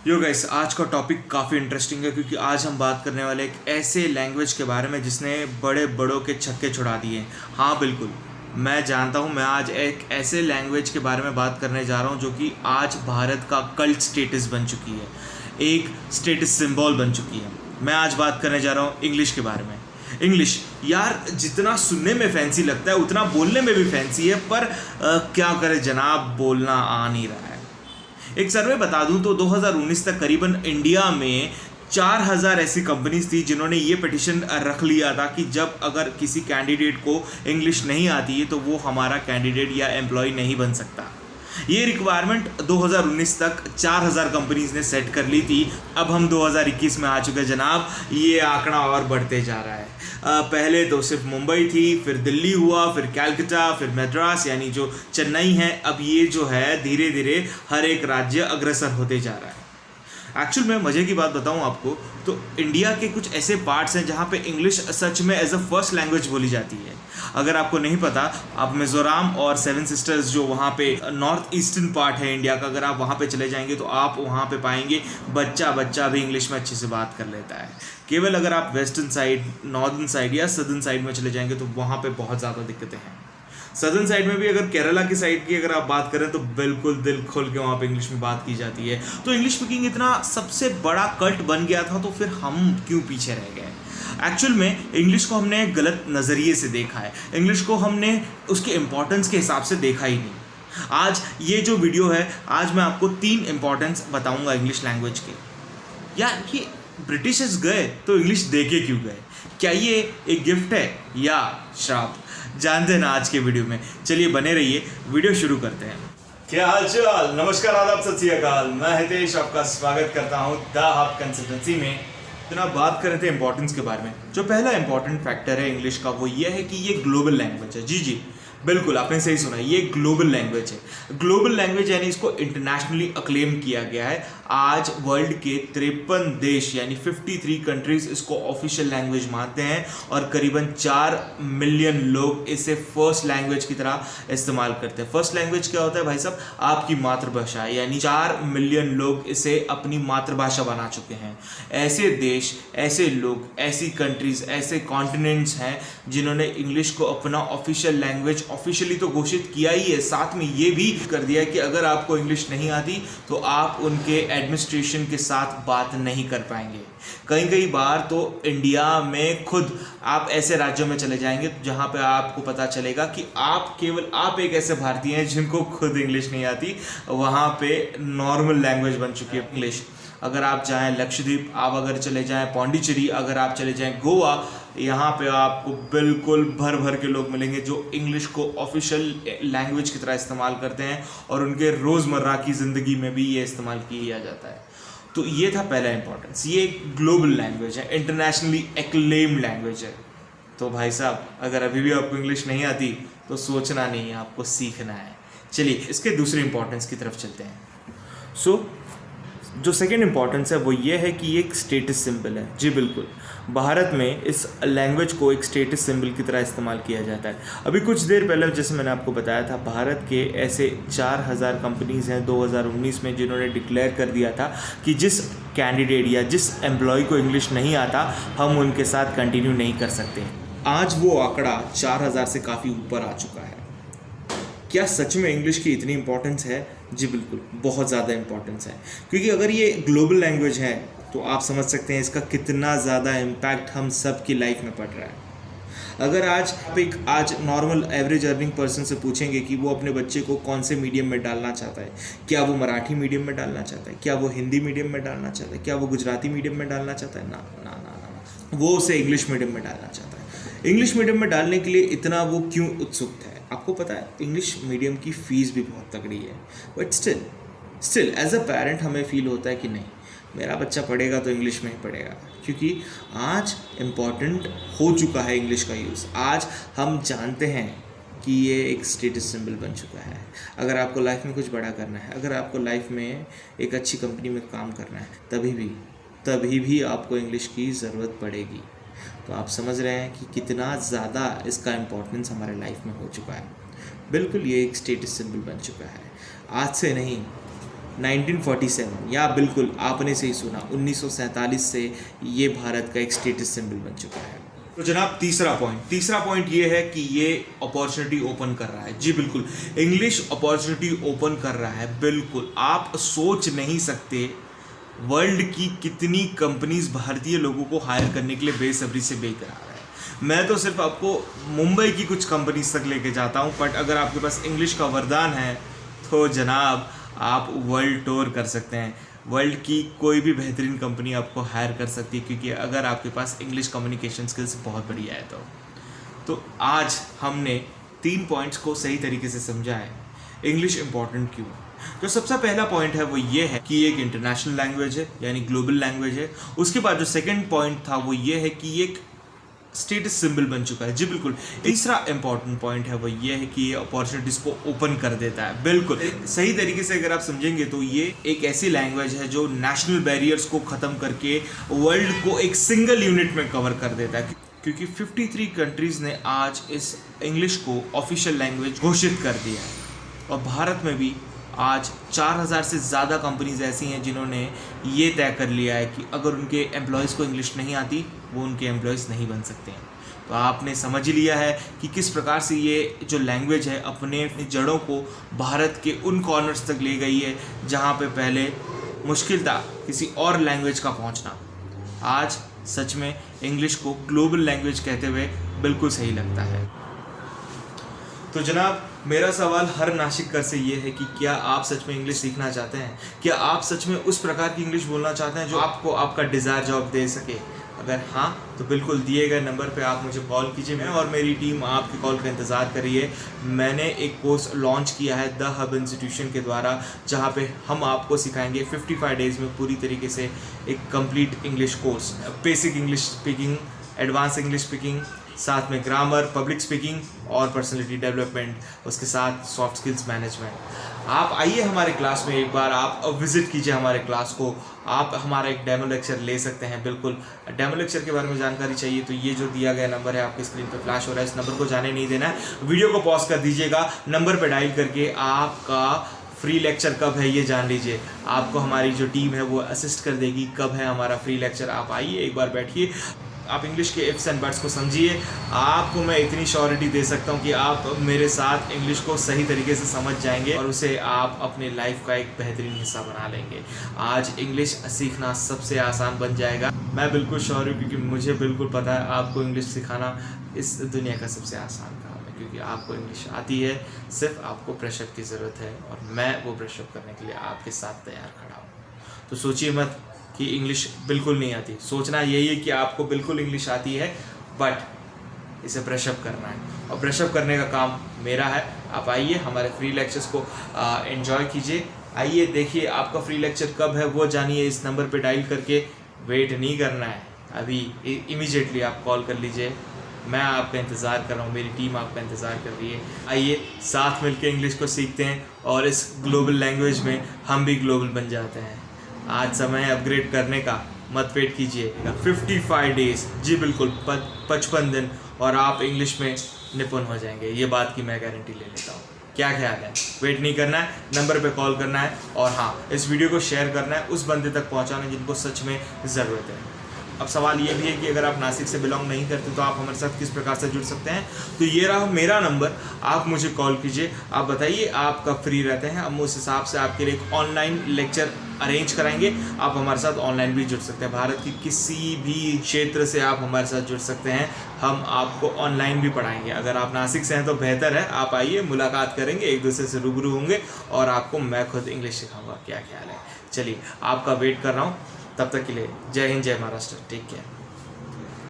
Yo guys, आज का topic काफ़ी इंटरेस्टिंग है क्योंकि आज हम बात करने वाले एक ऐसे लैंग्वेज के बारे में जिसने बड़े बड़ों के छक्के छुड़ा दिए हैं। हाँ बिल्कुल, मैं जानता हूँ। मैं आज एक ऐसे लैंग्वेज के बारे में बात करने जा रहा हूँ जो कि आज भारत का कल्ट स्टेटस बन चुकी है, एक स्टेटस सिंबल बन चुकी है। मैं आज बात करने जा रहा हूँ इंग्लिश के बारे में। इंग्लिश यार, जितना सुनने में फैंसी लगता है उतना बोलने में भी फैंसी है, पर क्या करें जनाब, बोलना आ नहीं रहा है। एक सर्वे बता दूं तो 2019 तक करीबन इंडिया में 4000 ऐसी कंपनीज थी जिन्होंने ये पिटिशन रख लिया था कि जब अगर किसी कैंडिडेट को इंग्लिश नहीं आती है तो वो हमारा कैंडिडेट या एम्प्लॉय नहीं बन सकता। ये रिक्वायरमेंट 2019 तक 4000 कंपनीज ने सेट कर ली थी। अब हम 2021 में आ चुके हैं जनाब, ये आंकड़ा और बढ़ते जा रहा है। पहले तो सिर्फ मुंबई थी, फिर दिल्ली हुआ, फिर कैलकाटा, फिर मद्रास यानी जो चेन्नई है। अब ये जो है धीरे धीरे हर एक राज्य अग्रसर होते जा रहा है। एक्चुअल में मज़े की बात बताऊं आपको तो इंडिया के कुछ ऐसे पार्ट्स हैं जहां पे इंग्लिश सच में एज अ फर्स्ट लैंग्वेज बोली जाती है। अगर आपको नहीं पता, आप मिज़ोरम और सेवन सिस्टर्स जो वहाँ पे नॉर्थ ईस्टर्न पार्ट है इंडिया का, अगर आप वहाँ पे चले जाएंगे तो आप वहाँ पे पाएंगे बच्चा बच्चा भी इंग्लिश में अच्छे से बात कर लेता है। केवल अगर आप वेस्टर्न साइड, नॉर्दर्न साइड या सदर्न साइड में चले जाएंगे तो वहाँ पे बहुत ज़्यादा दिक्कतें हैं। सदर्न साइड में भी अगर केरला की साइड की अगर आप बात करें तो बिल्कुल दिल खोल के वहाँ पे इंग्लिश में बात की जाती है। तो इंग्लिश स्पीकिंग इतना सबसे बड़ा कल्ट बन गया था तो फिर हम क्यों पीछे रह गए। एक्चुअल में इंग्लिश को हमने गलत नज़रिए से देखा है, इंग्लिश को हमने उसके इम्पोर्टेंस के हिसाब से देखा ही नहीं। आज ये जो वीडियो है, आज मैं आपको 3 इम्पोर्टेंस बताऊंगा इंग्लिश लैंग्वेज के। यार, ये ब्रिटिशर्स गए तो इंग्लिश दे के क्यों गए? क्या ये एक गिफ्ट है या श्राप? जानते हैं ना आज के वीडियो में। चलिए बने रहिए, वीडियो शुरू करते हैं। क्या हाल चाल, नमस्कार, आदाब, सत श्री अकाल। मैं हितेश आपका स्वागत करता हूँ द हब कंसल्टेंसी में। तो बात कर रहे थे इंपॉर्टेंस के बारे में। जो पहला इंपॉर्टेंट फैक्टर है इंग्लिश का वो ये है कि ये ग्लोबल लैंग्वेज है। जी जी बिल्कुल, आपने सही सुना, ये ग्लोबल लैंग्वेज है। ग्लोबल लैंग्वेज यानी इसको इंटरनेशनली अक्लेम किया गया है। आज वर्ल्ड के 53 देश यानी 53 कंट्रीज इसको ऑफिशियल लैंग्वेज मानते हैं और करीबन 4 मिलियन लोग इसे फर्स्ट लैंग्वेज की तरह इस्तेमाल करते हैं। फर्स्ट लैंग्वेज क्या होता है भाई साहब? आपकी मातृभाषा, यानी 4 मिलियन लोग इसे अपनी मातृभाषा बना चुके हैं। ऐसे देश, ऐसे लोग, ऐसी कंट्रीज, ऐसे कॉन्टिनेंट्स हैं जिन्होंने इंग्लिश को अपना ऑफिशियल लैंग्वेज ऑफिशियली तो घोषित किया ही है, साथ में ये भी कर दिया कि अगर आपको इंग्लिश नहीं आती तो आप उनके एडमिनिस्ट्रेशन के साथ बात नहीं कर पाएंगे। कई बार तो इंडिया में खुद आप ऐसे राज्यों में चले जाएंगे जहां पे आपको पता चलेगा कि आप एक ऐसे भारतीय हैं जिनको खुद इंग्लिश नहीं आती। वहां पे नॉर्मल लैंग्वेज बन चुकी है इंग्लिश। अगर आप जाएं लक्षद्वीप, आप अगर चले जाएं पौंडीचेरी, अगर आप चले जाएं गोवा, यहाँ पे आपको बिल्कुल भर भर के लोग मिलेंगे जो इंग्लिश को ऑफिशियल लैंग्वेज की तरह इस्तेमाल करते हैं और उनके रोज़मर्रा की ज़िंदगी में भी ये इस्तेमाल किया जाता है। तो ये था पहला इंपॉर्टेंस। ये एक ग्लोबल लैंग्वेज है, इंटरनेशनली एक्लेम्ड लैंग्वेज है। तो भाई साहब, अगर अभी भी आपको इंग्लिश नहीं आती तो सोचना नहीं है, आपको सीखना है। चलिए इसके दूसरे इंपॉर्टेंस की तरफ चलते हैं। जो सेकेंड इंपॉर्टेंस है वो ये है कि ये एक स्टेटस सिंबल है। जी बिल्कुल, भारत में इस लैंग्वेज को एक स्टेटस सिंबल की तरह इस्तेमाल किया जाता है। अभी कुछ देर पहले जैसे मैंने आपको बताया था, भारत के ऐसे 4000 कंपनीज़ हैं 2019 में जिन्होंने डिक्लेयर कर दिया था कि जिस कैंडिडेट या जिस एम्प्लॉय को इंग्लिश नहीं आता हम उनके साथ कंटिन्यू नहीं कर सकते। आज वो आंकड़ा 4000 से काफ़ी ऊपर आ चुका है। क्या सच में इंग्लिश की इतनी इंपॉर्टेंस है? जी बिल्कुल, बहुत ज़्यादा इंपॉर्टेंस है। क्योंकि अगर ये ग्लोबल लैंग्वेज है तो आप समझ सकते हैं इसका कितना ज़्यादा इम्पैक्ट हम सब की लाइफ में पड़ रहा है। अगर आज नॉर्मल एवरेज अर्निंग पर्सन से पूछेंगे कि वो अपने बच्चे को कौन से मीडियम में डालना चाहता है, क्या वो मराठी मीडियम में डालना चाहता है, क्या वो हिंदी मीडियम में डालना चाहता है, क्या वो गुजराती मीडियम में डालना चाहता है, ना ना ना ना ना, वो उसे इंग्लिश मीडियम में डालना चाहता है। इंग्लिश मीडियम में डालने के लिए इतना वो क्यों उत्सुक है? आपको पता है इंग्लिश मीडियम की फ़ीस भी बहुत तगड़ी है, but still as a parent हमें फील होता है कि नहीं, मेरा बच्चा पढ़ेगा तो इंग्लिश में ही पढ़ेगा। क्योंकि आज इम्पॉर्टेंट हो चुका है इंग्लिश का यूज़। आज हम जानते हैं कि ये एक स्टेटस सिंबल बन चुका है। अगर आपको लाइफ में कुछ बड़ा करना है, अगर आपको लाइफ में एक अच्छी कंपनी में काम करना है, तभी भी आपको इंग्लिश की ज़रूरत पड़ेगी। तो आप समझ रहे हैं कि कितना ज़्यादा इसका इम्पोर्टेंस हमारे लाइफ में हो चुका है। बिल्कुल, ये एक स्टेटस सिंबल बन चुका है। आज से नहीं, 1947, या बिल्कुल आपने सही सुना, 1947 से ये भारत का एक स्टेटस सिंबल बन चुका है। तो जनाब तीसरा पॉइंट ये है कि ये अपॉर्चुनिटी ओपन कर रहा है। जी बिल्कुल, इंग्लिश अपॉर्चुनिटी ओपन कर रहा है। बिल्कुल, आप सोच नहीं सकते वर्ल्ड की कितनी कंपनीज भारतीय लोगों को हायर करने के लिए बेसब्री से बेकरार है। मैं तो सिर्फ आपको मुंबई की कुछ कंपनीज तक लेके जाता हूँ, बट अगर आपके पास इंग्लिश का वरदान है तो जनाब आप वर्ल्ड टूर कर सकते हैं। वर्ल्ड की कोई भी बेहतरीन कंपनी आपको हायर कर सकती है, क्योंकि अगर आपके पास इंग्लिश कम्युनिकेशन स्किल्स बहुत बढ़िया है तो आज हमने 3 पॉइंट्स को सही तरीके से समझा है। इंग्लिश इंपॉर्टेंट क्यों? जो सबसे पहला पॉइंट है वो ये है कि एक इंटरनेशनल लैंग्वेज है, यानी ग्लोबल लैंग्वेज है। उसके बाद जो सेकंड पॉइंट था वो ये है कि ये एक स्टेटस सिंबल बन चुका है। जी बिल्कुल। तीसरा इंपॉर्टेंट पॉइंट है वो ये है कि ये अपॉर्चुनिटीज को ओपन कर देता है। बिल्कुल सही तरीके से अगर आप समझेंगे तो ये एक ऐसी लैंग्वेज है जो नेशनल बैरियर्स को ख़त्म करके वर्ल्ड को एक सिंगल यूनिट में कवर कर देता है, क्योंकि 53 कंट्रीज़ ने आज इस इंग्लिश को ऑफिशियल लैंग्वेज घोषित कर दिया है। और भारत में भी आज 4000 से ज़्यादा कंपनीज ऐसी हैं जिन्होंने ये तय कर लिया है कि अगर उनके एम्प्लॉयज़ को इंग्लिश नहीं आती वो उनके एम्प्लॉयज़ नहीं बन सकते हैं। तो आपने समझ लिया है कि किस प्रकार से ये जो लैंग्वेज है अपने जड़ों को भारत के उन कॉर्नर्स तक ले गई है जहाँ पे पहले मुश्किल था किसी और लैंग्वेज का पहुँचना। आज सच में इंग्लिश को ग्लोबल लैंग्वेज कहते हुए बिल्कुल सही लगता है। तो जनाब मेरा सवाल हर नाशिककर से ये है कि क्या आप सच में इंग्लिश सीखना चाहते हैं? क्या आप सच में उस प्रकार की इंग्लिश बोलना चाहते हैं जो आपको आपका डिज़ायर जॉब दे सके? अगर हाँ तो बिल्कुल दिए गए नंबर पे आप मुझे कॉल कीजिए। मैं और मेरी टीम आपके कॉल का इंतज़ार कर रही है। मैंने एक कोर्स लॉन्च किया है द हब इंस्टीट्यूशन के द्वारा, जहाँ पे हम आपको सिखाएंगे 55 डेज़ में पूरी तरीके से एक complete English course. Basic English speaking, advance English speaking, साथ में ग्रामर, पब्लिक स्पीकिंग और पर्सनैलिटी डेवलपमेंट, उसके साथ सॉफ्ट स्किल्स मैनेजमेंट। आप आइए हमारे क्लास में, एक बार आप विज़िट कीजिए हमारे क्लास को। आप हमारा एक डेमो लेक्चर ले सकते हैं। बिल्कुल, डेमो लेक्चर के बारे में जानकारी चाहिए तो ये जो दिया गया नंबर है आपकी स्क्रीन पर फ्लैश हो रहा है, इस नंबर को जाने नहीं देना है। वीडियो को पॉज कर दीजिएगा, नंबर पर डायल करके आपका फ्री लेक्चर कब है ये जान लीजिए। आपको हमारी जो टीम है वो असिस्ट कर देगी कब है हमारा फ्री लेक्चर। आप आइए, एक बार बैठिए, आप इंग्लिश के इफ्स एंड बट्स को समझिए। आपको मैं इतनी श्योरिटी दे सकता हूँ कि आप मेरे साथ इंग्लिश को सही तरीके से समझ जाएंगे और उसे आप अपने लाइफ का एक बेहतरीन हिस्सा बना लेंगे। आज इंग्लिश सीखना सबसे आसान बन जाएगा। मैं बिल्कुल श्योर हूँ, क्योंकि मुझे बिल्कुल पता है आपको इंग्लिश सिखाना इस दुनिया का सबसे आसान काम है, क्योंकि आपको इंग्लिश आती है। सिर्फ आपको प्रेशअप की ज़रूरत है और मैं वो प्रेशअप करने के लिए आपके साथ तैयार खड़ा हूँ। तो सोचिए मत कि इंग्लिश बिल्कुल नहीं आती। सोचना यही है कि आपको बिल्कुल इंग्लिश आती है, बट इसे ब्रशअप करना है और ब्रशअप करने का काम मेरा है। आप आइए, हमारे फ्री लेक्चर्स को एंजॉय कीजिए। आइए देखिए आपका फ्री लेक्चर कब है वो जानिए। इस नंबर पे डायल करके वेट नहीं करना है, अभी इमीडिएटली आप कॉल कर लीजिए। मैं आपका इंतज़ार कर रहा हूँ, मेरी टीम आपका इंतज़ार कर रही है। आइए साथ मिलकर इंग्लिश को सीखते हैं और इस ग्लोबल लैंग्वेज में हम भी ग्लोबल बन जाते हैं। आज समय है अपग्रेड करने का, मत वेट कीजिए। 55 डेज़, जी बिल्कुल 55 दिन, और आप इंग्लिश में निपुण हो जाएंगे। ये बात की मैं गारंटी ले लेता हूँ। क्या ख्याल है? वेट नहीं करना है, नंबर पे कॉल करना है और हाँ, इस वीडियो को शेयर करना है, उस बंदे तक पहुँचाना जिनको सच में ज़रूरत है। अब सवाल ये भी है कि अगर आप नासिक से बिलोंग नहीं करते तो आप हमारे साथ किस प्रकार से जुड़ सकते हैं। तो ये रहा मेरा नंबर, आप मुझे कॉल कीजिए। आप बताइए आप कब फ्री रहते हैं, हम उस हिसाब से आपके लिए एक ऑनलाइन लेक्चर अरेंज कराएंगे। आप हमारे साथ ऑनलाइन भी जुड़ सकते हैं। भारत की किसी भी क्षेत्र से आप हमारे साथ जुड़ सकते हैं। हम आपको ऑनलाइन भी पढ़ाएंगे। अगर आप नासिक से हैं तो बेहतर है, आप आइए, मुलाकात करेंगे, एक दूसरे से रूबरू होंगे और आपको मैं खुद इंग्लिश सिखाऊंगा। क्या ख्याल है? चलिए, आपका वेट कर रहा हूँ। तब तक के लिए जय हिंद, जय महाराष्ट्र, टेक केयर।